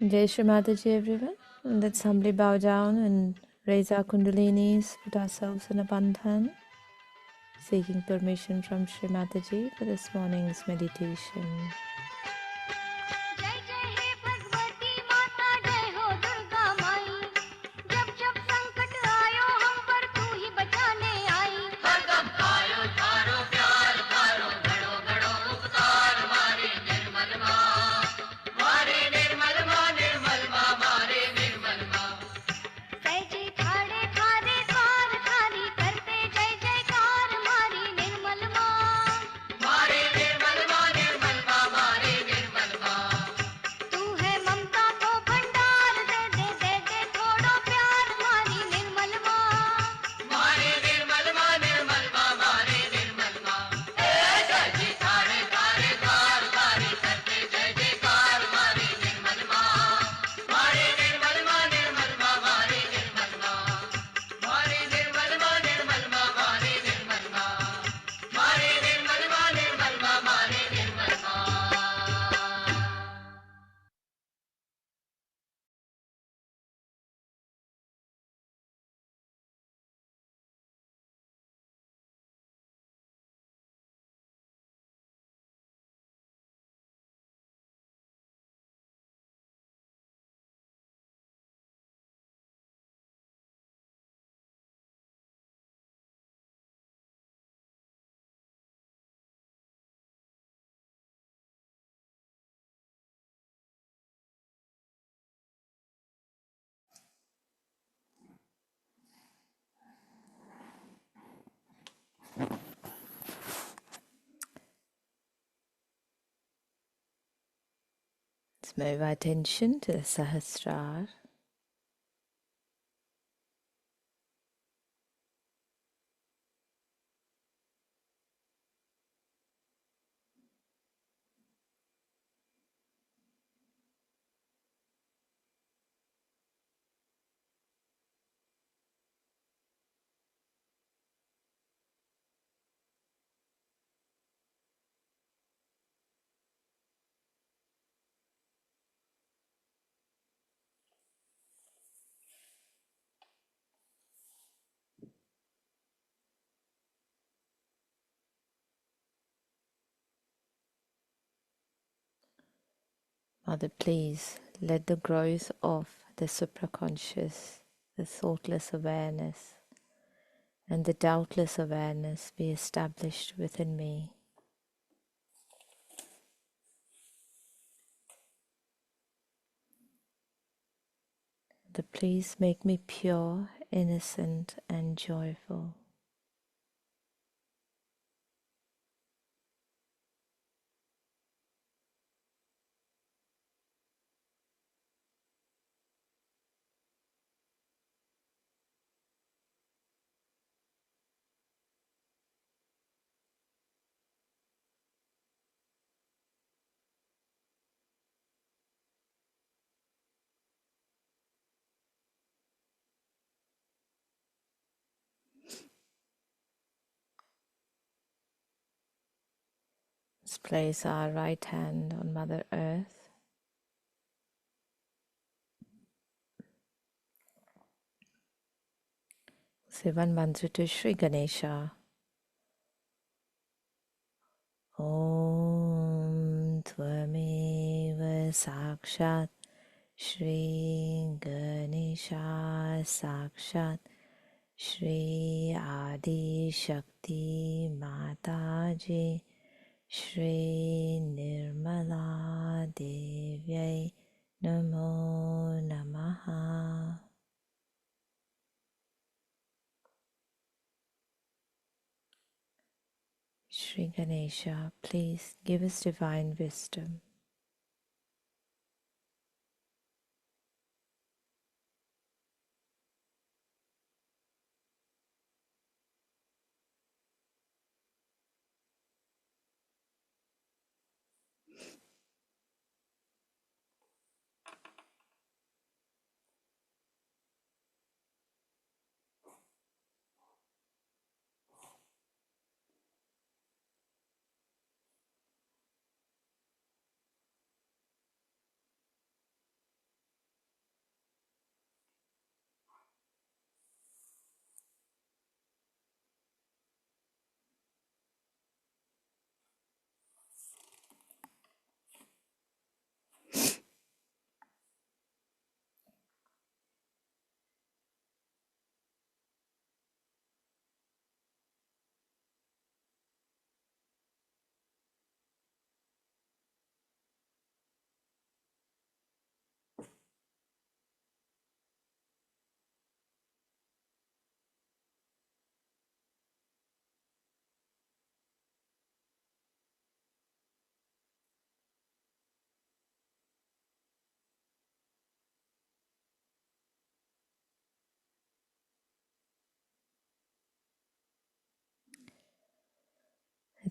Jai Shri Mataji, everyone. Let's humbly bow down and raise our Kundalinis, put ourselves in a bandhan, seeking permission from Shri Mataji for this morning's meditation. Let's move our attention to the Sahasrara. Mother, please let the growth of the supraconscious, the thoughtless awareness, and the doubtless awareness be established within me. Mother, please make me pure, innocent, and joyful. Let's place our right hand on Mother Earth. Say one mantra to Shri Ganesha. Om Tvameva Sakshat Shri Ganesha Sakshat Shri Adi Shakti Mataji Shri Nirmala Devyai Namo Namaha. Shri Ganesha, please give us divine wisdom.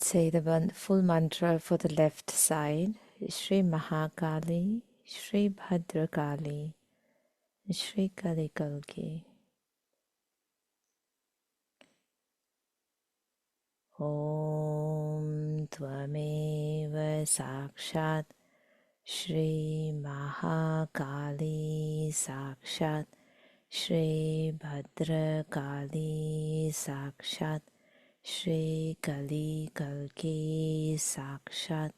Let's say the full mantra for the left side. Shri Mahakali, Shri Bhadrakali, Shri Kali Kalki. Om Tvameva Sakshat Shri Mahakali Sakshat Shri Bhadrakali Sakshat Shri Kali Kalki Sakshat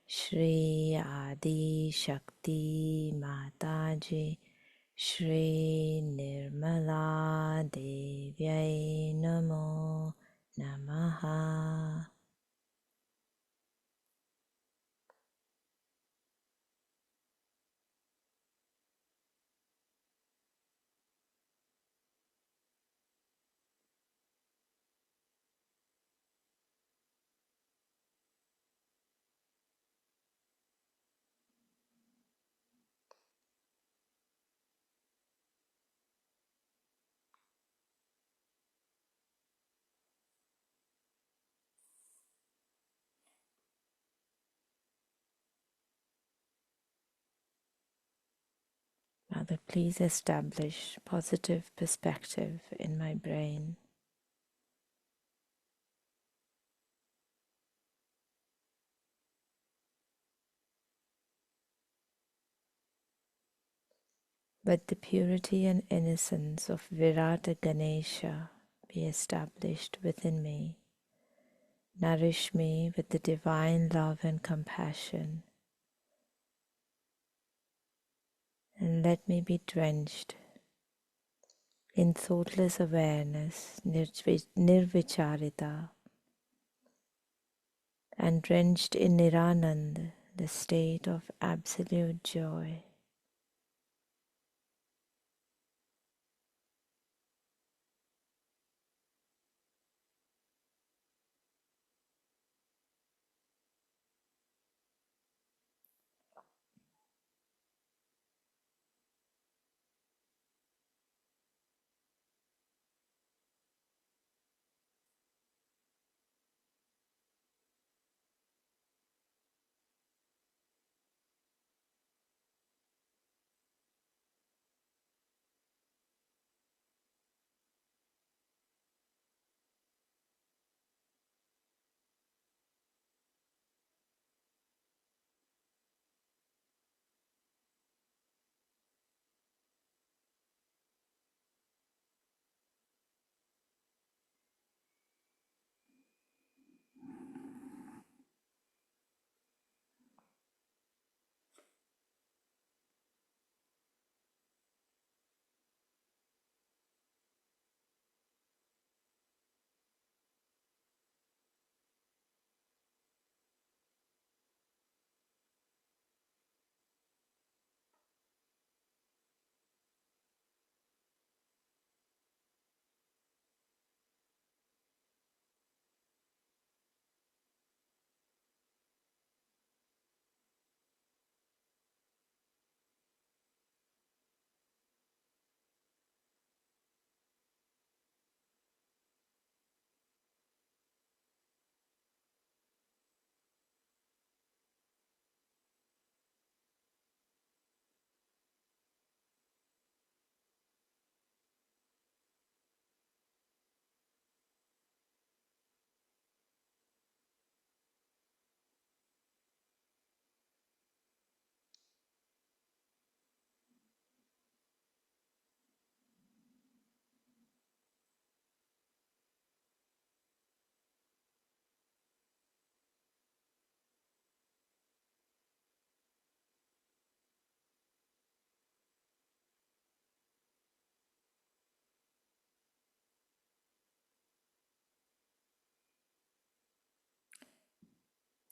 Shri Adi Shakti Mataji Shri Nirmala Devyai Namo Namaha. Father, please establish positive perspective in my brain. Let the purity and innocence of Virata Ganesha be established within me. Nourish me with the divine love and compassion, and let me be drenched in thoughtless awareness, nirvicharita, and drenched in niranand, the state of absolute joy.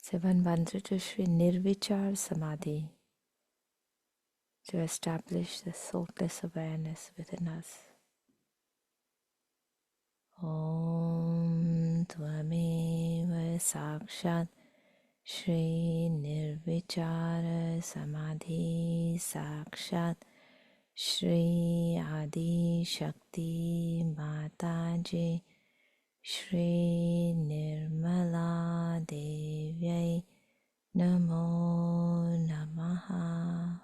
Seven mantra to Shri Nirvichar Samadhi, to establish the thoughtless awareness within us. Om Tvameva Sakshat Shri Nirvichara Samadhi Sakshat Shri Adi Shakti Mataji Shri Nirmala Devyai Namo Namaha.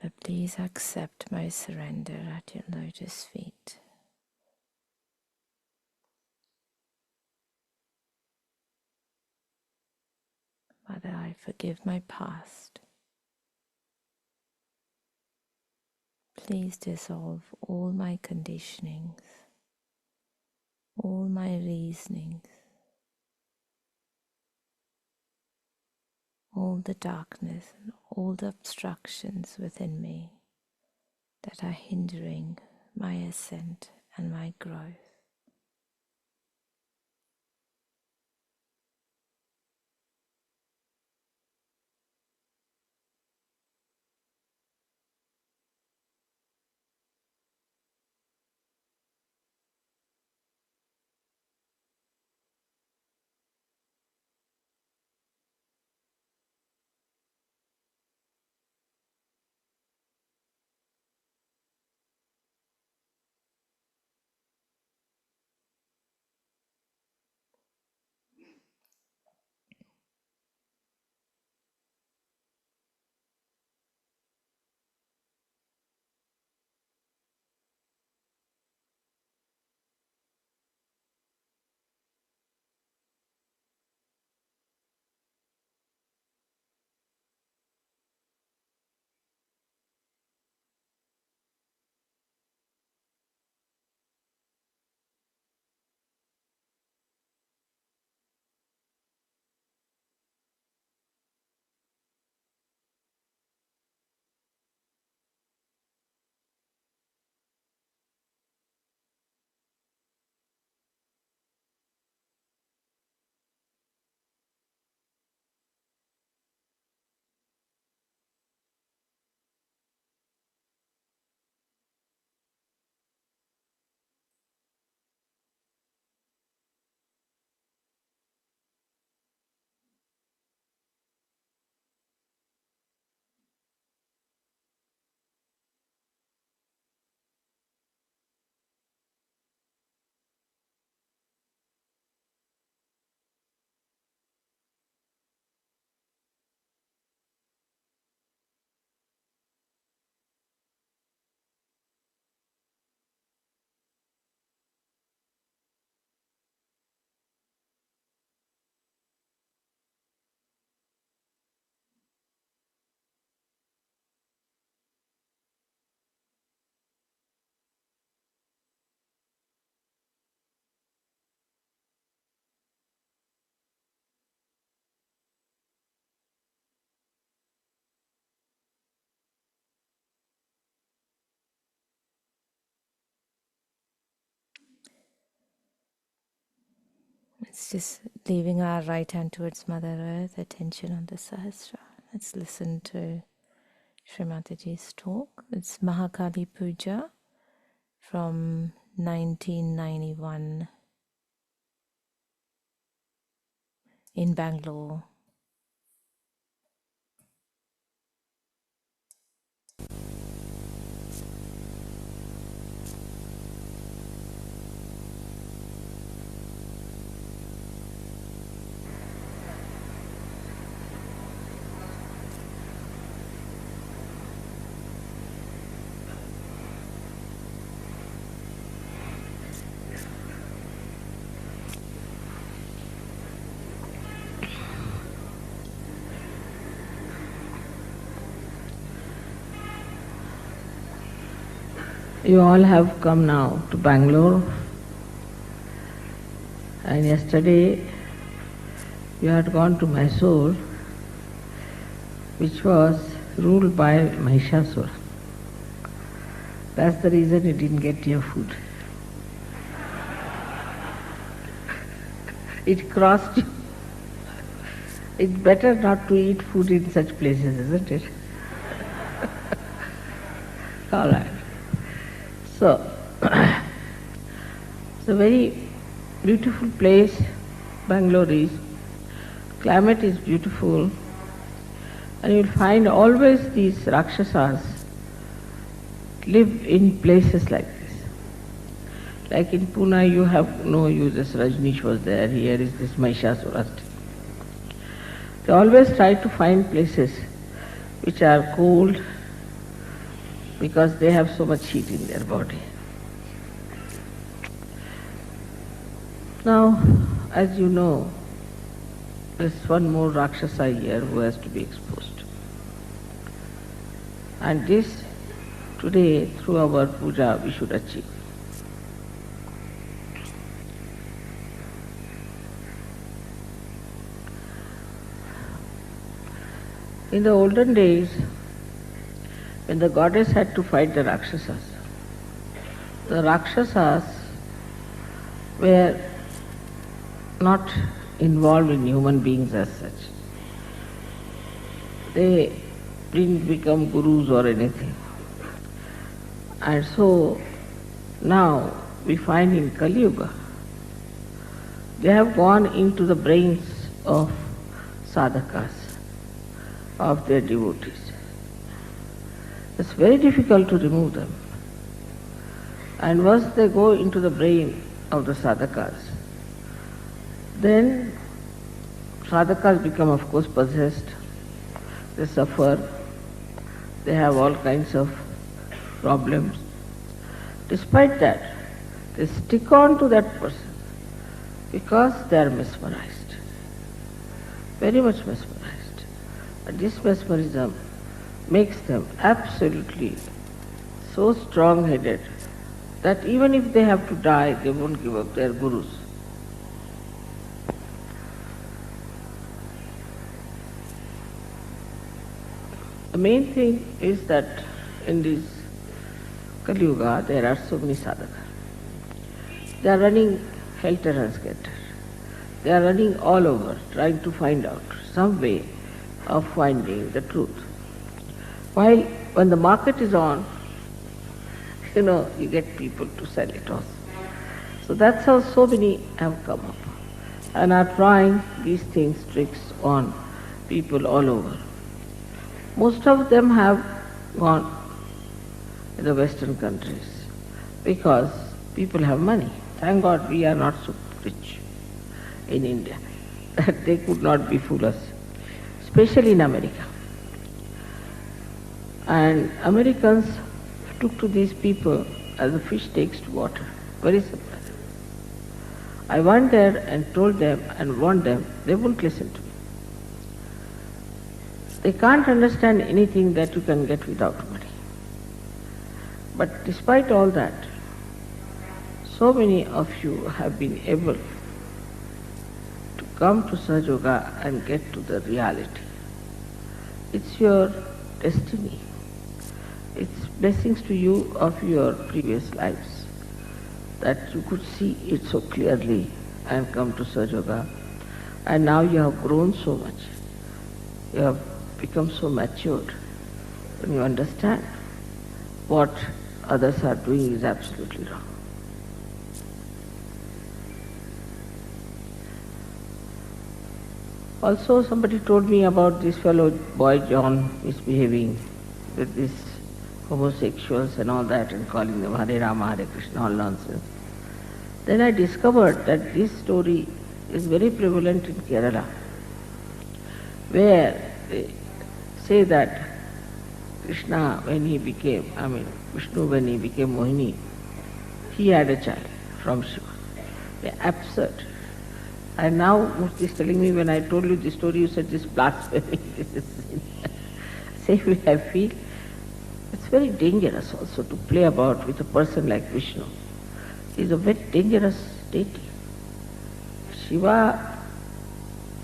Father, please accept my surrender at your lotus feet. Father, I forgive my past. Please dissolve all my conditionings, all my reasonings, all the darkness and all the obstructions within me that are hindering my ascent and my growth. It's just leaving our right hand towards Mother Earth, attention on the Sahasra. Let's listen to Shri Mataji's talk. It's Mahakali Puja from 1991 in Bangalore. You all have come now to Bangalore, and yesterday you had gone to Mysore, which was ruled by Mahishasura. That's the reason you didn't get your food. It crossed you. It's better not to eat food in such places, isn't it? All right. So, it's a very beautiful place. Bangalore is. Climate is beautiful. And you'll find always these Rakshasas live in places like this. Like in Pune, you have no uses. Rajneesh was there. Here is this Mahishasura. They always try to find places which are cold because they have so much heat in their body. Now, as you know, there's one more Rakshasa here who has to be exposed. And this, today, through our puja, we should achieve. In the olden days, when the goddess had to fight the Rakshasas were not involved in human beings as such. They didn't become gurus or anything. And so now we find in Kali Yuga, they have gone into the brains of sadhakas, of their devotees. It's very difficult to remove them. And once they go into the brain of the sadhakas, then sadhakas become, of course, possessed. They suffer. They have all kinds of problems. Despite that, they stick on to that person because they are mesmerized, very much mesmerized. And this mesmerism makes them absolutely so strong-headed that even if they have to die, they won't give up their gurus. The main thing is that in this Kali Yuga, there are so many sadhakas. They are running helter-skelter. They are running all over, trying to find out some way of finding the truth. While when the market is on, you get people to sell it also. So that's how so many have come up and are trying these things, tricks on people all over. Most of them have gone in the Western countries because people have money. Thank God we are not so rich in India. They could not befool us, especially in America. And Americans took to these people as a fish takes to water. Very simple. I went there and told them and warned them, they won't listen to me. They can't understand anything that you can get without money. But despite all that, so many of you have been able to come to Sahaja Yoga and get to the reality. It's your destiny. It's blessings to you of your previous lives that you could see it so clearly and come to Sahaja Yoga. And now you have grown so much. You have become so matured when you understand what others are doing is absolutely wrong. Also, somebody told me about this fellow boy John misbehaving with these homosexuals and all that and calling them Hare Rama, Hare Krishna, all nonsense. Then I discovered that this story is very prevalent in Kerala, where they say that Krishna, when he became, Vishnu, when he became Mohini, he had a child from Shiva. They're absurd. And now Murthy is telling me, when I told you this story, you said this blasphemy, this is sin. Same way I feel. It's very dangerous also to play about with a person like Vishnu. He's a very dangerous deity. Shiva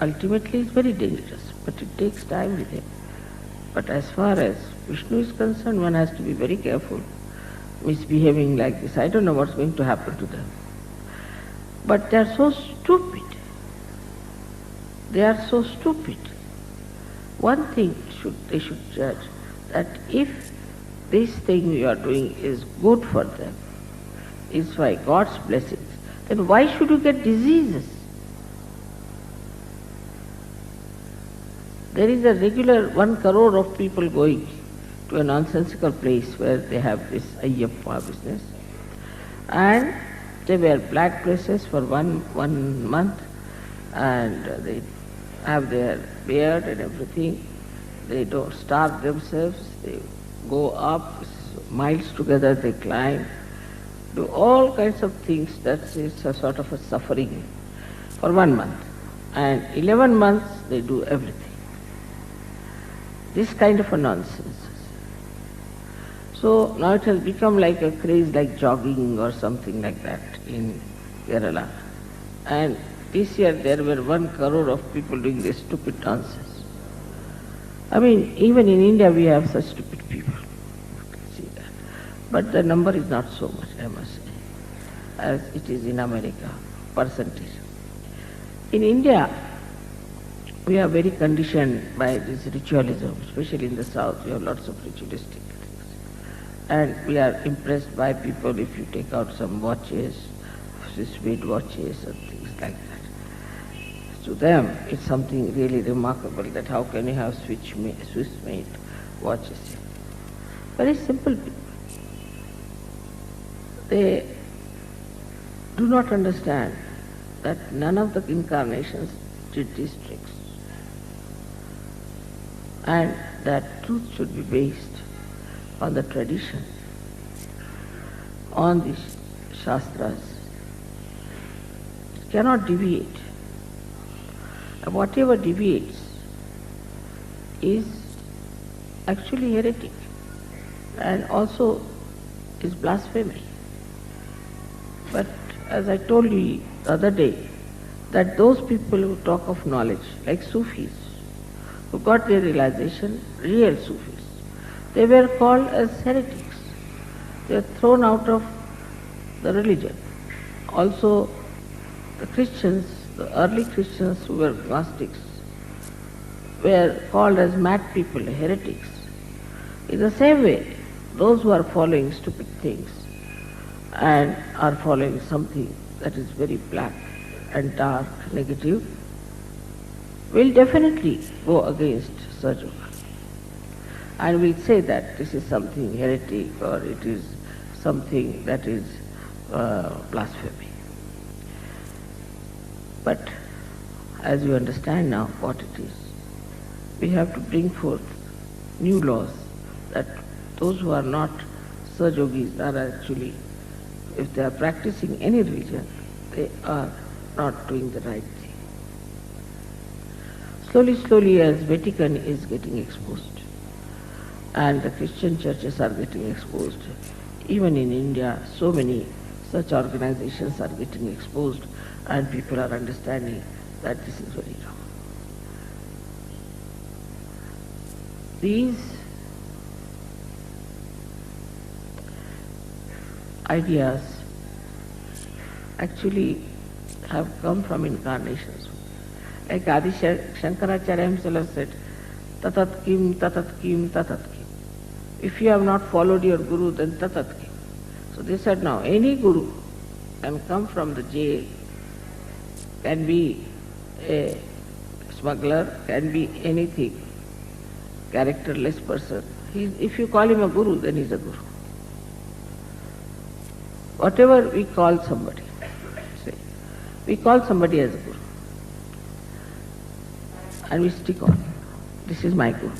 ultimately is very dangerous, but it takes time with him. But as far as Vishnu is concerned, one has to be very careful misbehaving like this. I don't know what's going to happen to them. But they are so stupid. They are so stupid. One thing they should judge, that if this thing you are doing is good for them, is by God's blessings, then why should you get diseases? There is a regular 1 crore of people going to a nonsensical place where they have this Ayyappa business, and they wear black dresses for one month, and they have their beard and everything. They don't starve themselves. They go up miles together. They climb, do all kinds of things. That is a sort of a suffering for 1 month, and 11 months they do everything. This kind of a nonsense. So now it has become like a craze, like jogging or something like that in Kerala. And this year there were 1 crore of people doing this stupid nonsense. I mean, even in India we have such stupid people. You can see that. But the number is not so much, I must say, as it is in America, percentage. In India, we are very conditioned by this ritualism, especially in the South. We have lots of ritualistic things. And we are impressed by people if you take out some watches, Swiss made watches and things like that. To them, it's something really remarkable that how can you have Swiss made watches. Very simple people. They do not understand that none of the incarnations did these tricks. And that truth should be based on the tradition, on the Shastras. It cannot deviate. And whatever deviates is actually heretic and also is blasphemy. But as I told you the other day, that those people who talk of knowledge, like Sufis, who got their realization, real Sufis, they were called as heretics. They were thrown out of the religion. Also, the Christians, the early Christians who were Gnostics, were called as mad people, heretics. In the same way, those who are following stupid things and are following something that is very black and dark, negative, will definitely go against Sahaja Yoga and will say that this is something heretic or it is something that is blasphemy. But as you understand now what it is, we have to bring forth new laws that those who are not Sahaja Yogis are actually, if they are practicing any religion, they are not doing the right thing. Slowly, as Vatican is getting exposed, and the Christian churches are getting exposed, even in India, so many such organizations are getting exposed, and people are understanding that this is very wrong. These ideas actually have come from incarnations. Like Adi Shankaracharya himself said, tatat kim, tatat kim, tatat kim. If you have not followed your guru, then tatat kim. So they said, now any guru can come from the jail, can be a smuggler, can be anything, characterless person. If you call him a guru, then he's a guru. Whatever we call somebody, say, we call somebody as a guru. And we stick on. This is my guru.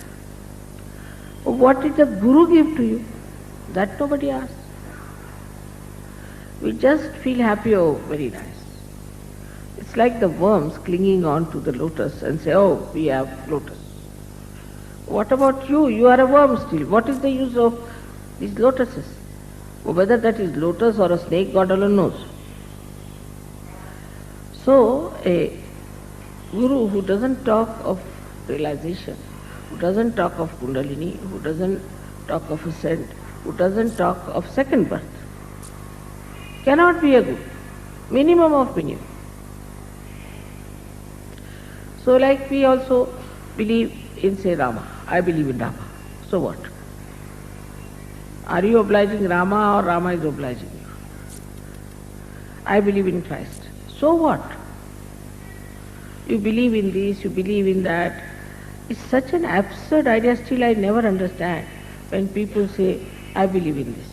What did the guru give to you? That nobody asks. We just feel happy, oh, very nice. It's like the worms clinging on to the lotus and say, oh, we have lotus. What about you? You are a worm still. What is the use of these lotuses? Whether that is lotus or a snake, God alone knows. So, a guru who doesn't talk of realization, who doesn't talk of Kundalini, who doesn't talk of ascent, who doesn't talk of second birth cannot be a guru. Minimum of minimum. So like we also believe in, say, Rama. I believe in Rama. So what? Are you obliging Rama or Rama is obliging you? I believe in Christ. So what? You believe in this, you believe in that. It's such an absurd idea, still I never understand when people say, I believe in this.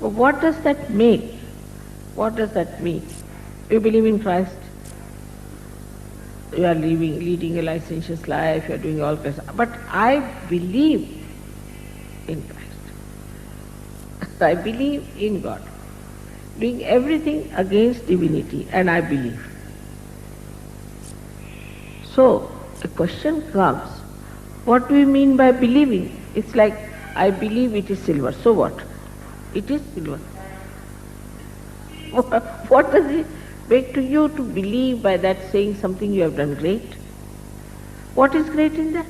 But what does that make? What does that mean? You believe in Christ, you are leading a licentious life, you are doing all kinds of, but I believe in Christ. I believe in God. Doing everything against divinity, and I believe. So, a question comes, what do you mean by believing? It's like, I believe it is silver. So what? It is silver. What does it make to you to believe by that saying something you have done great? What is great in that?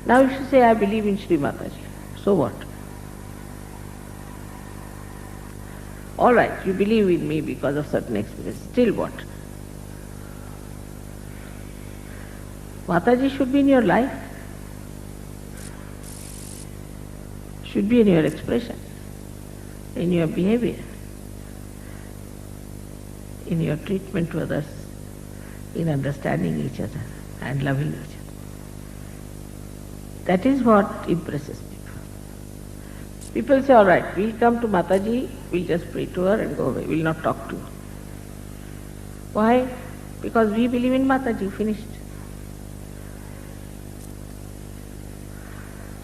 Now if you say, I believe in Shri Mataji, so what? All right, you believe in me because of certain experience. Still what? Mataji should be in your life, should be in your expression, in your behavior, in your treatment to others, in understanding each other and loving each other. That is what impresses people. People say, all right, we'll come to Mataji, we'll just pray to her and go away, we'll not talk to her. Why? Because we believe in Mataji, finished.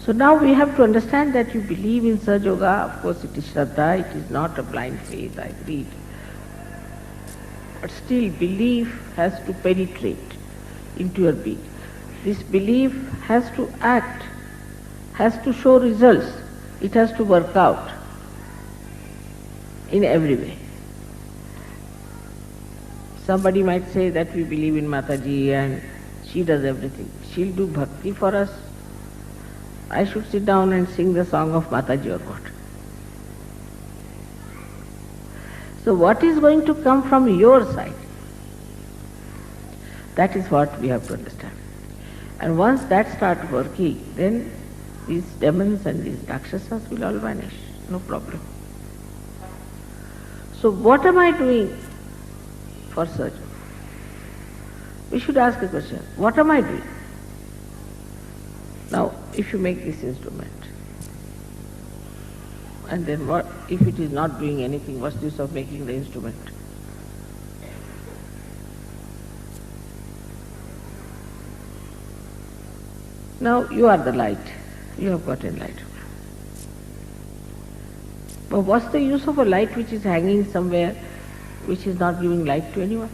So now we have to understand that you believe in Sahaja Yoga. Of course it is Shraddha, it is not a blind faith, I agreed. But still belief has to penetrate into your being. This belief has to act, has to show results, it has to work out in every way. Somebody might say that we believe in Mataji and she does everything. She'll do bhakti for us. I should sit down and sing the song of Mataji or what? So what is going to come from your side? That is what we have to understand. And once that starts working, then these demons and these rakshasas will all vanish, no problem. So what am I doing for Sahaja? We should ask a question, what am I doing? Now, if you make this instrument, and then what if it is not doing anything, what's the use of making the instrument? Now you are the light, you have got enlightenment. But what's the use of a light which is hanging somewhere, which is not giving light to anyone?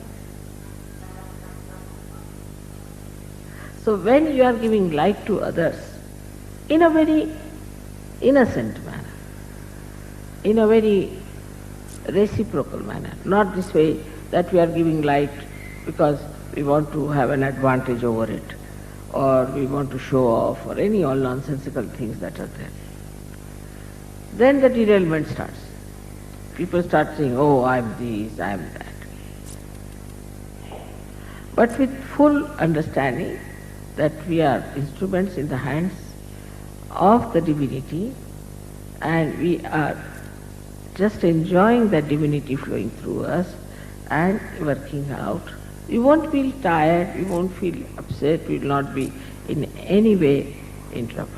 So when you are giving light to others, in a very innocent manner, in a very reciprocal manner, not this way that we are giving light because we want to have an advantage over it, or we want to show off, or any all nonsensical things that are there. Then the derailment starts. People start saying, oh, I am this, I am that. But with full understanding that we are instruments in the hands of the divinity, and we are just enjoying that divinity flowing through us and working out. We won't feel tired, we won't feel upset, we will not be in any way in trouble.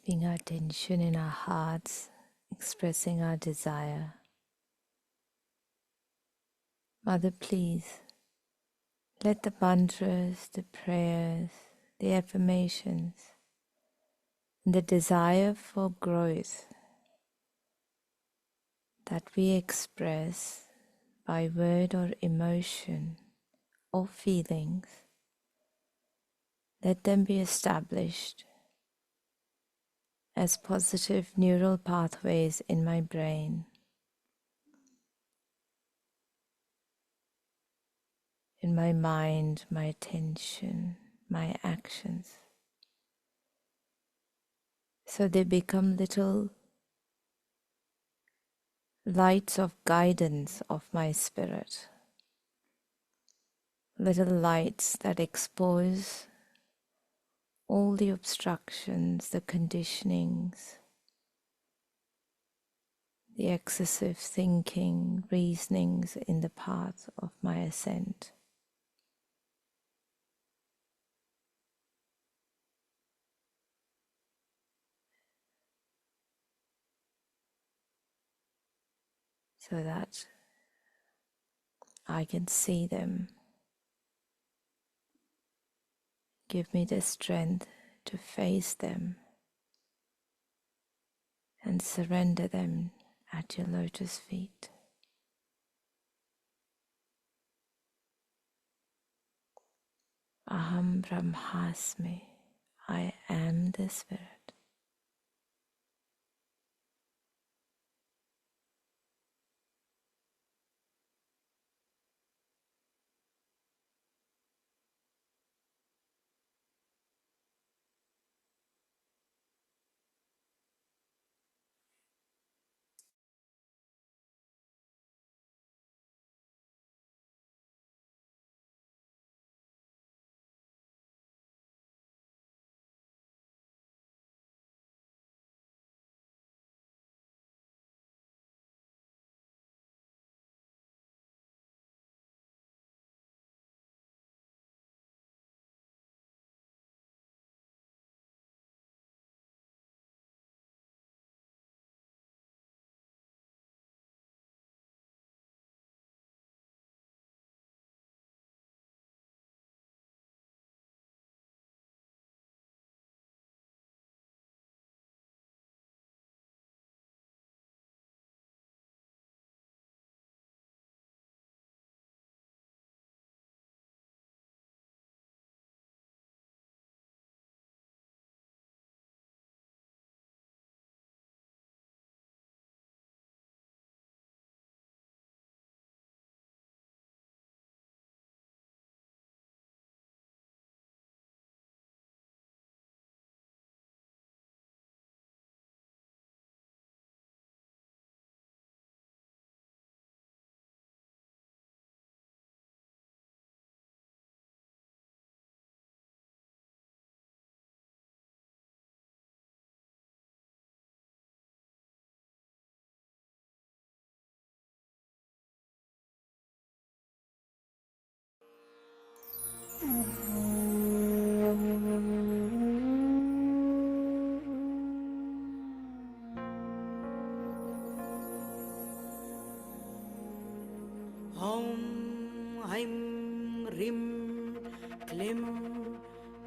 keeping our attention in our hearts, expressing our desire. Mother, please, let the mantras, the prayers, the affirmations, and the desire for growth that we express by word or emotion or feelings, let them be established as positive neural pathways in my brain, in my mind, my attention, my actions. So they become little lights of guidance of my spirit, little lights that expose all the obstructions, the conditionings, the excessive thinking, reasonings in the path of my ascent. So that I can see them. Give me the strength to face them and surrender them at your lotus feet. Aham Brahmasmi, I am the Spirit.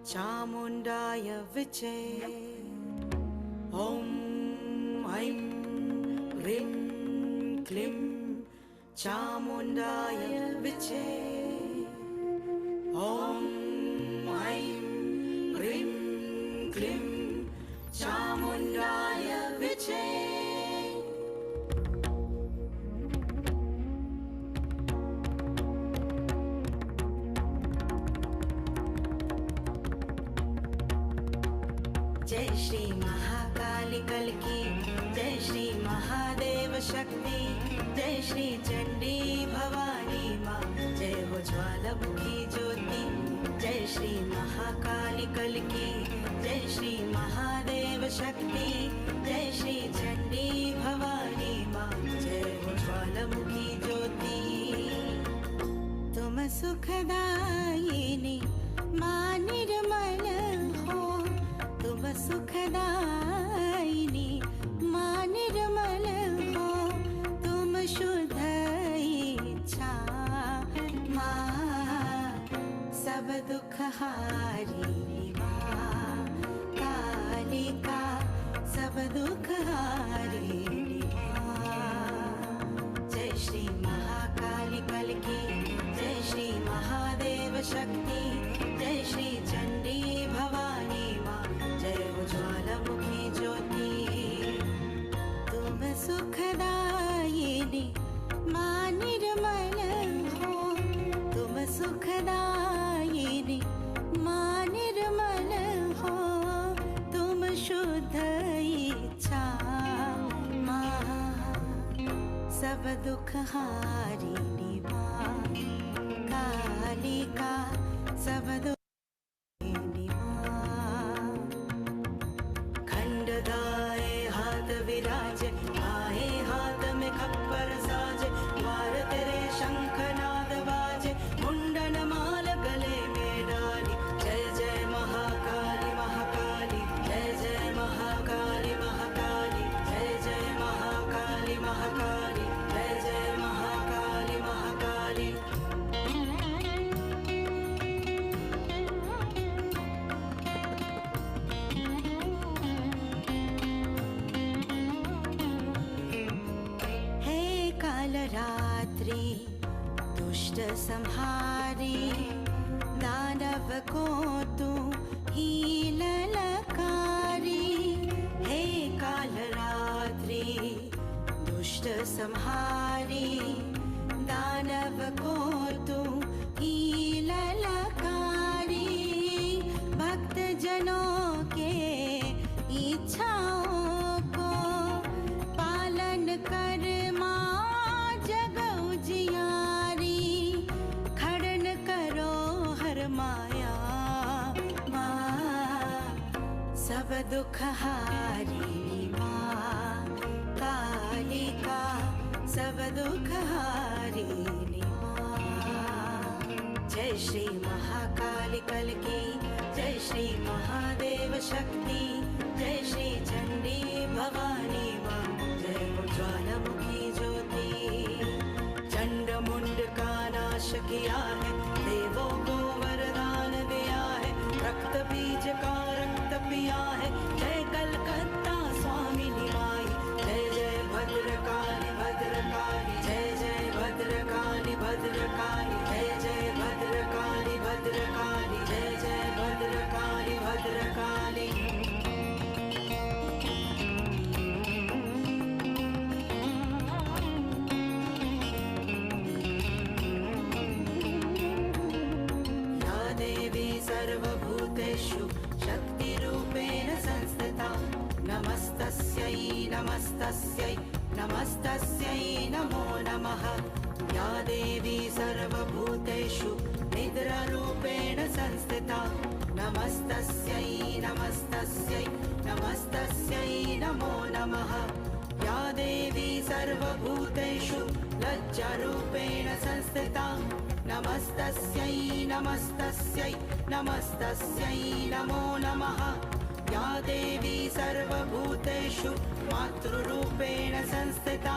Chamundaya Viche Om Aim Rim Klim Chamundaya Viche Om Aim Rim Klim Chamundaya Viche Jai Shri Mahakali Kalki, Jai Shri Mahadeva Shakti, Jai Shri Chandi Bhavani Ma, Jai Ho Jwala Mukhi Jyoti, Jai Shri Mahakali Kalki, Jai Shri Mahadeva Shakti, Jai Shri Chandi Bhavani Ma, Jai Ho Jwala Mukhi Jyoti. Tum Sukhadayini Ma Nirmal Ho, Tum Sukhadayini दुख हारिणी माँ कालिका, सब दुख हारिणी माँ। जय श्री महाकाली कल की, जय श्री महादेव शक्ति, जय श्री चंडी भवानी माँ, जय हो ज्वालामुखी ज्योति। तुम सुखदायिनी माँ निर्मल हो, तुम सुखदायिनी माँ निर्मल हो, तुम शुद्ध इच्छा माँ, सब दुख हारिणी माँ कालिका, सब दुख हारिणी माँ। खंडदाए हाथ विराजे, आए हाथ में खप्पर साजे, द्वार तेरे शंखनाद बाजे, मुंडन माल गले में डाली। जय जय महाकाली महाकाली, जय जय महाकाली महाकाली, जय जय महाकाली महाकाली, जय जय महाकाली महाकाली। हे कालरात्रि दुष्ट संहारी, दानव को तू ही ललकारी। हे कालरात्रि दुष्ट संहारी, दानव को तू ही ललकारी। भक्त जनों के इच्छाओं को पालन कर माँ जग उजियारी। खड़न करो हर माया माँ, सब दुख हारिणी माँ कालिका, सब दुख हारिणी माँ। जय श्री महाकाली कल की, जय श्री महादेव शक्ति, जय श्री चंडी भवानी माँ, जय हो ज्वालामुखी ज्योति। चंड मुंड का नाश किया है, देवों को वरदान दिया है, रक्त बीज का रक्त पिया है। जय कलकत्ता स्वामिनी माई, जय जय भद्रकाली भद्रकाली, जय जय भद्रकाली भद्रकाली, जय जय भद्रकाली भद्रकाली, जय जय भद्रकाली भद्रकाली। या देवी सर्वभूतेषु शक्तिरूपेण संस्थिता, नमस्तस्यै नमस्तस्यै नमस्तस्यै नमो नमः। या देवी सर्वभूतेषु निद्रारूपेण संस्थिता, नमस्तस्यै नमस्तस्यै नमस्तस्यै नमो नमः। या देवी सर्वभूतेषु लज्जारूपेण संस्थिता, नमस्तस्यै नमस्तस्यै नमस्तस्यै नमो नमः। या देवी सर्वभूतेषु मातृरूपेण संस्थिता,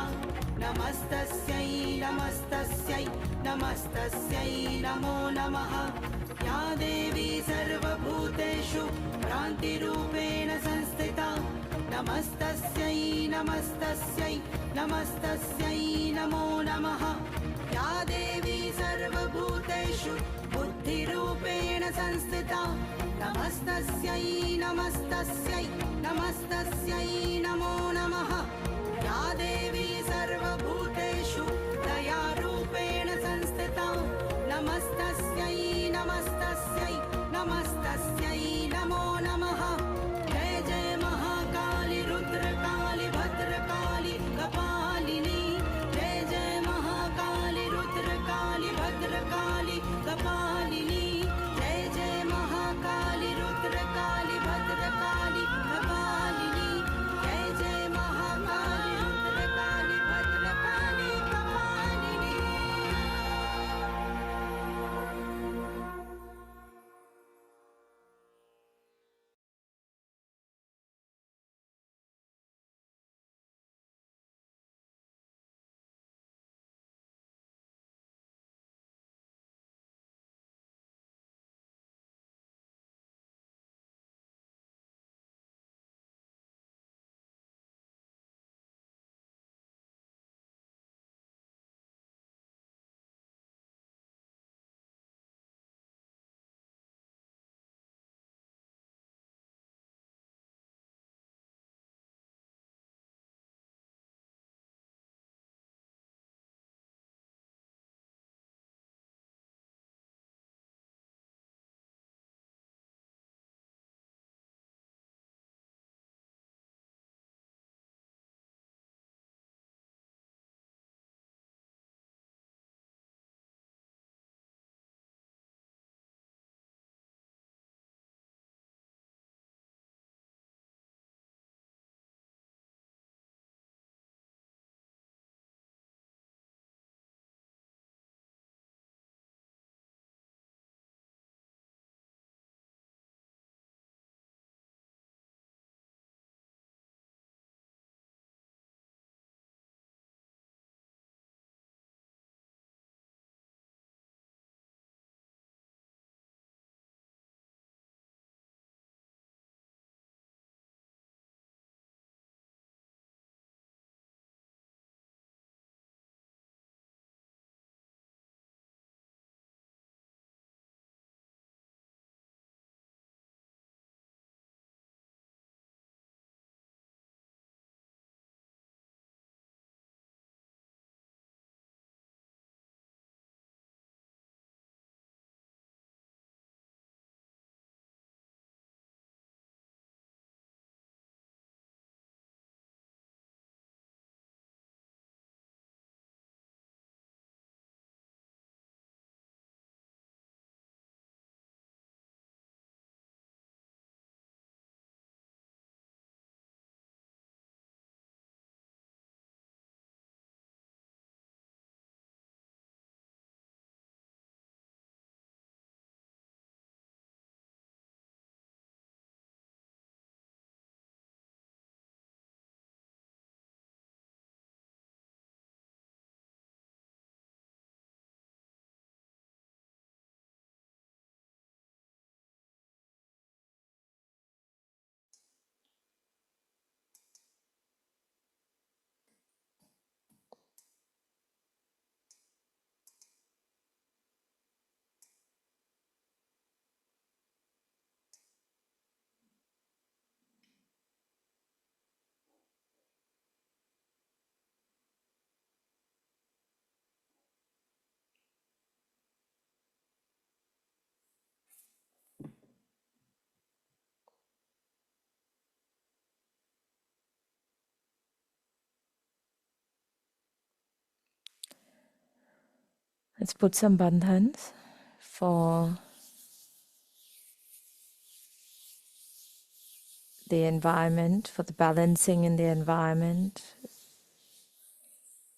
नमस्तस्यै नमस्तस्यै नमस्तस्यै नमो नमः। या देवी सर्वभूतेषु भ्रान्तिरूपेण संस्थिता, नमस्तस्यै नमस्तस्यै नमस्तस्यै नमो नमः। या देवी सर्वभूतेषु बुद्धिरूपेण संस्थिता, नमस्तस्यै नमस्तस्यै नमस्तस्यै नमो नमः। या देवी सर्वभूतेषु दयारूपेण संस्थिता, नमस्तस्यै नमस्तस्यै नमस्तस्यै नमो नमः। जय जय महाकाली रुद्रकाली भद्रकाली कपालिनी, जय जय महाकाली रुद्रकाली भद्रकाली कपालिनी, जय जय महाकाली रुद्रकाली भद्रकाली कपालिनी, जय जय महाकाली रुद्रकाली भद्रकाली कपालिनी। Let's put some bandhans for the environment, for the balancing in the environment,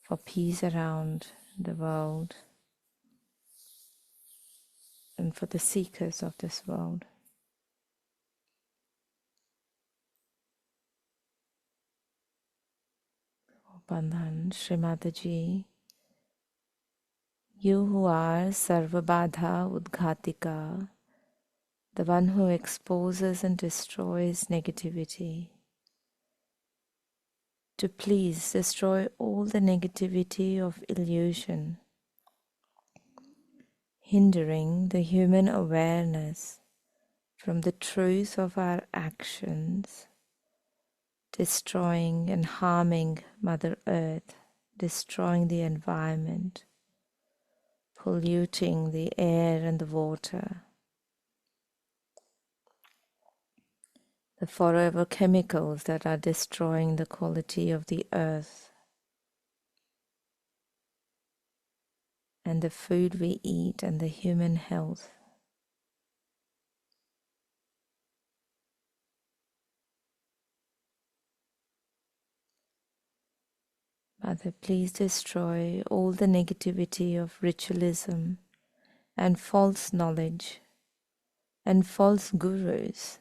for peace around the world, and for the seekers of this world. Bandhan, Shri Mataji, you who are Sarva Badha Udghatika, the one who exposes and destroys negativity, to please destroy all the negativity of illusion, hindering the human awareness from the truth of our actions, destroying and harming Mother Earth, destroying the environment, polluting the air and the water, the forever chemicals that are destroying the quality of the earth, and the food we eat and the human health. Mother, please destroy all the negativity of ritualism and false knowledge and false gurus,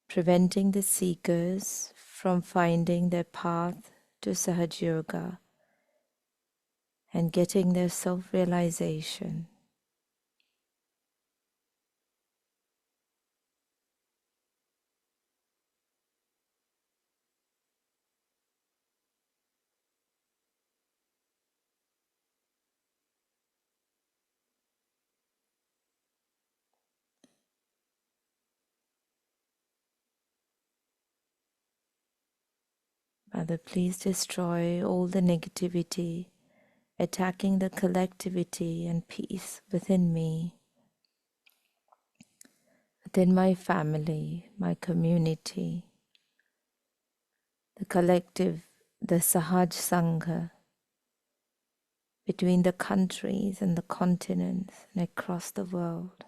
preventing the seekers from finding their path to Sahaja Yoga and getting their self-realization. Mother, please destroy all the negativity, attacking the collectivity and peace within me, within my family, my community, the collective, the Sahaj Sangha, between the countries and the continents and across the world.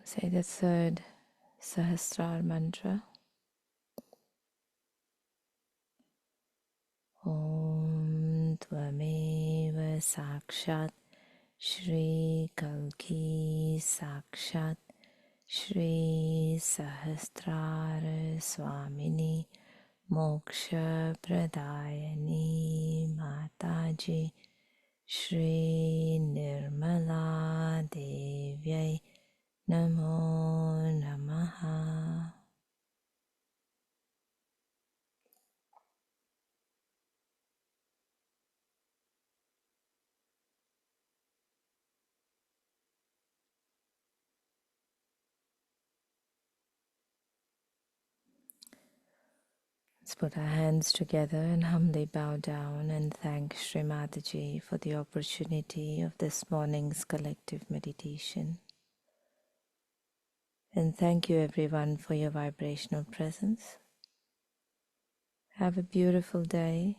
Say the third Sahasrar mantra. Om Tvameva Sakshat Shri Kalki Sakshat Shri Sahasrara Swamini Moksha Pradayani Mataji Shri Nirmala Devyai Namo Namaha. Let's put our hands together and humbly bow down and thank Shri Mataji for the opportunity of this morning's collective meditation. And thank you everyone for your vibrational presence. Have a beautiful day.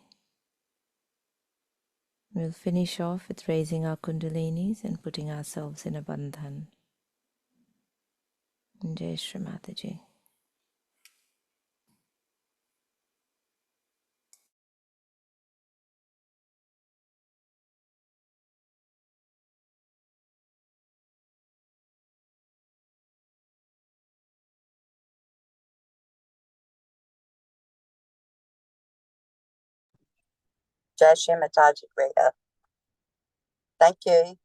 We'll finish off with raising our Kundalinis and putting ourselves in a bandhan. Jai Shri Mataji. Jai Shri Mataji, Greater. Thank you.